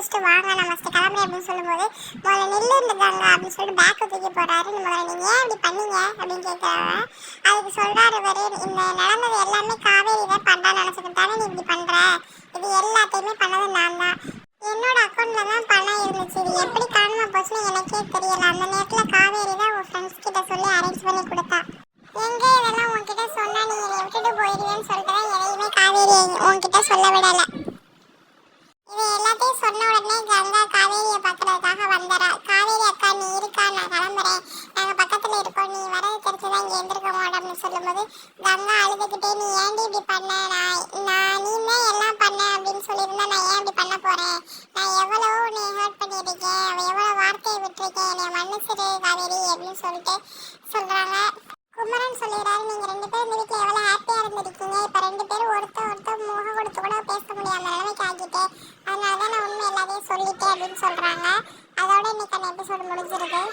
முடிச்சுட்டு வாங்க நான் ஃபஸ்ட்டு கிளம்புறேன் அப்படின்னு சொல்லும்போது முதல்ல நெல்லு இருந்துக்காங்க அப்படின்னு சொல்லிட்டு பேக்கை தூக்கி போடுறாரு. முதல்ல நீங்கள் ஏன் இப்படி பண்ணீங்க அப்படின்னு கேட்குறாங்க. அதுக்கு சொல்கிறாரு இவர், இந்த நடந்தது எல்லாமே காவேரி தான் பண்ணுறான்னு நினச்சிக்கிட்டு தானே நீ இப்படி பண்ணுற, இது எல்லாத்தையுமே பண்ணது நான் தான். என்னோட அக்கௌண்ட்டில் தான் பணம் இருந்துச்சு, இது எப்படி காணாமல் போச்சுன்னு எனக்கே தெரியல. அந்த நேரத்தில் காவேரி தான் உன் ஃப்ரெண்ட்ஸ் கிட்ட சொல்லி அரேஞ்ச் பண்ணி கொடுத்தா. எங்கே இதெல்லாம் உன்கிட்ட சொன்னால் நீ என்னை விட்டுட்டு போயிடுவேன்னு சொல்லிட்டு தான் எதையுமே காவேரி உன்கிட்ட சொல்ல விடலை. இது எல்லாத்தையும் சொன்ன உடனே கங்கா காவேரியை பார்க்கறதுக்காக வந்துடுறா. காவேரி அக்கா நீ இருக்கா, நான் கிளம்புறேன், நாங்கள் பக்கத்தில் இருக்கோம், நீ வரது தெரிஞ்சுதான் இங்கே எழுந்திருக்க மாட்டோம்னு சொல்லும்போது கங்கா அழுதுகிட்டே நீ ஏன்டி இப்படி பண்ண, நான் நீ தான் எல்லாம் பண்ண அப்படின்னு சொல்லியிருந்தா நான் ஏன் இப்படி பண்ண போகிறேன், நான் எவ்வளோ நீ ஹர்ட் பண்ணியிருக்கேன், எவ்வளோ வார்த்தையை விட்டுருக்கேன், என்னை மன்னிச்சிரு காவேரி அப்படின்னு சொல்லிட்டு சொல்கிறாங்க. குமரன் சொல்லிடுறாரு, நீங்கள் 2 பேரும் இந்த வீட்டில் எவ்வளோ ஹாப்பியாக இருந்திருக்கீங்க, இப்போ 2 பேரும் ஒருத்தர் முகம் கொடுத்து கூட பேச முடியாத நிலைமைக்கு ஆகிட்டு, அதனால தான் நான் உண்மை எல்லாத்தையும் சொல்லிட்டேன் அப்படின்னு சொல்கிறாங்க. அதோட இன்னைக்கான எபிசோடு முடிஞ்சிருது.